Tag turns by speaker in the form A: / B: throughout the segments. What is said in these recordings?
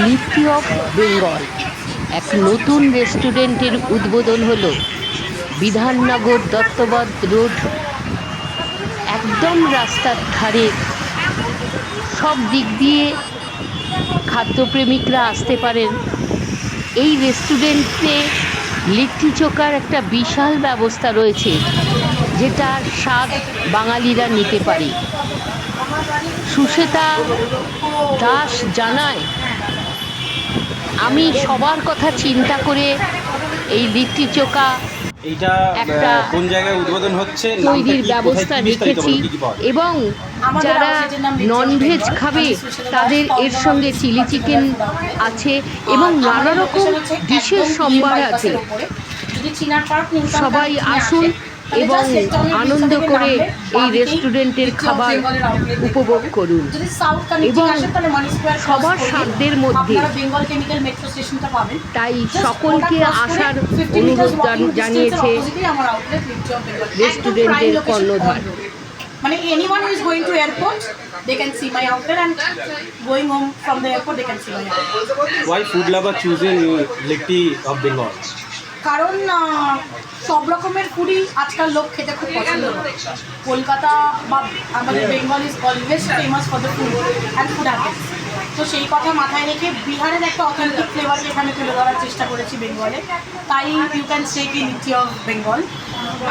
A: লিফটি of Bengal এক নতুন রেস্টুরেন্টের উদ্বোধন হলো বিধাননগর দত্তবধ রোড, একদম রাস্তার ধারে। সব দিক দিয়ে খাদ্যপ্রেমিকরা আসতে পারেন। এই রেস্টুরেন্টে লিট্টি চোখার একটা বিশাল ব্যবস্থা রয়েছে, যেটার স্বাদ বাঙালিরা নিতে পারে। সুশ্বেতা দাস জানায়, আমি সবার কথা চিন্তা করে এই লিট্টি চোখা
B: এইটা
A: একটা
B: কোন জায়গায় উদ্বোধন হচ্ছে,
A: তৈরির ব্যবস্থা রেখেছি, এবং যারা ননভেজ খাবে তাদের এর সঙ্গে চিলি চিকেন আছে এবং নানা রকম ডিশের সম্ভার আছে। সবাই আসুন এবং আনন্দ করে এই রেস্টুরেন্টের খাবার উপভোগ করুন এবং সবার সাধ্যের মধ্যে। তাই সকলকে আসার অনুরোধ জানিয়েছে রেস্টুরেন্টের কর্ণধার।
C: মানে anyone who is going to airport, they can see my outlet, and going home from the airport, they can see my outlet.
B: Why food lover choosing Litti of Bengal?
C: কারণ সব রকমের ফুডই আজকাল লোক খেতে খুব পছন্দ করে। কলকাতা বা আমাদের Bengal is always famous for the food and food habits. তো সেই কথা মাথায় রেখে বিহারের একটা অথেন্টিক ফ্লেভারকে এখানে তুলে ধরার চেষ্টা করেছি বেঙ্গলে। তাই ইউ ক্যান সে কি লিট্টি অফ বেঙ্গল।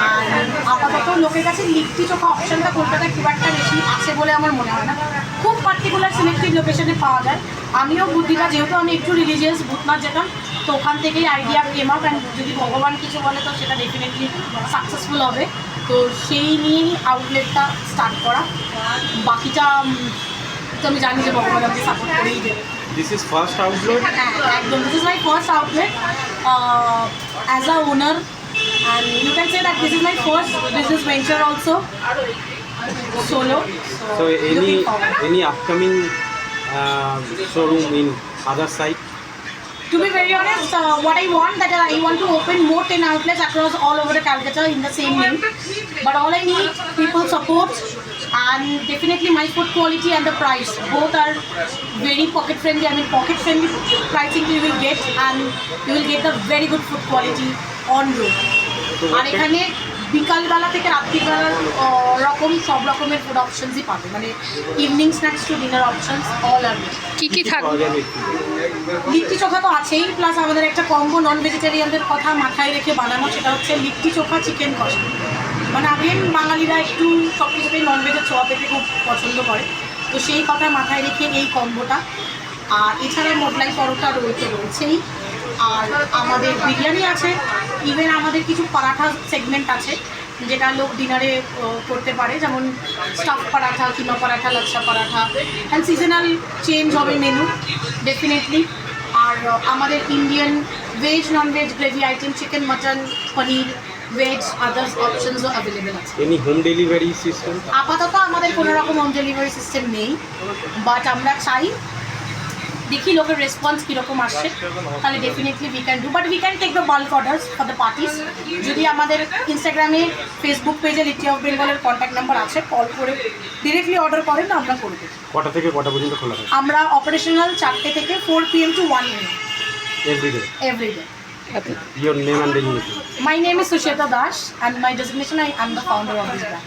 C: আর আপাতত লোকের কাছে লিট্টি চোখা অপশানটা কলকাতায় খুব একটা বেশি আছে বলে আমার মনে হয় না। খুব পার্টিকুলার সিলেক্টিভ লোকেশনে পাওয়া যায়। আমিও বুদ্ধিটা, যেহেতু আমি একটু রিলিজিয়াস, ভূতনাথ যেতাম, তো ওখান থেকেই আইডিয়া কেম আপ। অ্যান্ড যদি ভগবান কিছু বলে তো সেটা ডেফিনেটলি সাকসেসফুল হবে। তো সেই নিয়েই আউটলেটটা স্টার্ট করা। বাকিটা তো আমি জানি যে ভগবান আমাকে সাপোর্ট করেই দেবে।
B: This is first outlet?
C: একদম, this is my first outlet as a owner, and you can say that this is my first business venture also, solo.
B: So any upcoming showroom in other side?
C: To be very honest, what I want, that I want to open more 10 outlets across all over the Calcutta in the same name. But all I need, people support, and definitely my food quality and the price. Both are very pocket friendly. I mean, pocket friendly pricing you will get, and you will get the very good food quality on road. আর এখানে বিকালবেলা থেকে রাত্রিবেলার রকম সব রকমের food অপশনসই পাবে, মানে evening snacks to dinner options all আর।
A: কি কি থাকবে?
C: লিট্টি চোখা তো আছেই, প্লাস আমাদের একটা কম্বো নন ভেজিটেরিয়ানদের কথা মাথায় রেখে বানানো, সেটা হচ্ছে লিট্টি চোখা চিকেন কষা। মানে আগেন বাঙালিরা একটু সব কিছুতেই ননভেজের ছোঁয়া পেতে খুব পছন্দ করে, তো সেই কথা মাথায় রেখে এই কম্বোটা। আর এছাড়া মোগলাই পরোটা রয়েছেই, আর আমাদের বিরিয়ানি আছে। ইভেন আমাদের কিছু পরাঠা সেগমেন্ট আছে, যেটা লোক ডিনারে করতে পারে, যেমন stuff paratha, keema paratha, lachha paratha. And seasonal change হবে মেনু ডেফিনেটলি। আর আমাদের Indian veg non veg gravy item, chicken, mutton, paneer, veg others অপশনসও অ্যাভেলেবেল আছে।
B: Any home delivery system?
C: আপাতত আমাদের কোনো রকম হোম ডেলিভারি সিস্টেম নেই, বাট আমরা চাই, দেখি লোকের রেসপন্স কীরকম আসছে, তাহলে definitely we can do, but we can take the bulk orders for the parties. যদি আমাদের ইনস্টাগ্রামে, ফেসবুক পেজে লিট্টি অফ বেঙ্গলের কন্ট্যাক্ট নাম্বার আছে, কল করে ডিরেক্টলি অর্ডার করেন, আমরা করে দেবো।
B: কটা থেকে কটা পর্যন্ত খোলা থাকে?
C: আমরা অপারেশনাল 4টে থেকে 4 PM to 1 AM
B: everyday?
C: every day.
B: Your name and designation?
C: My name is Susheta Dash, and my designation, I am the founder of this brand.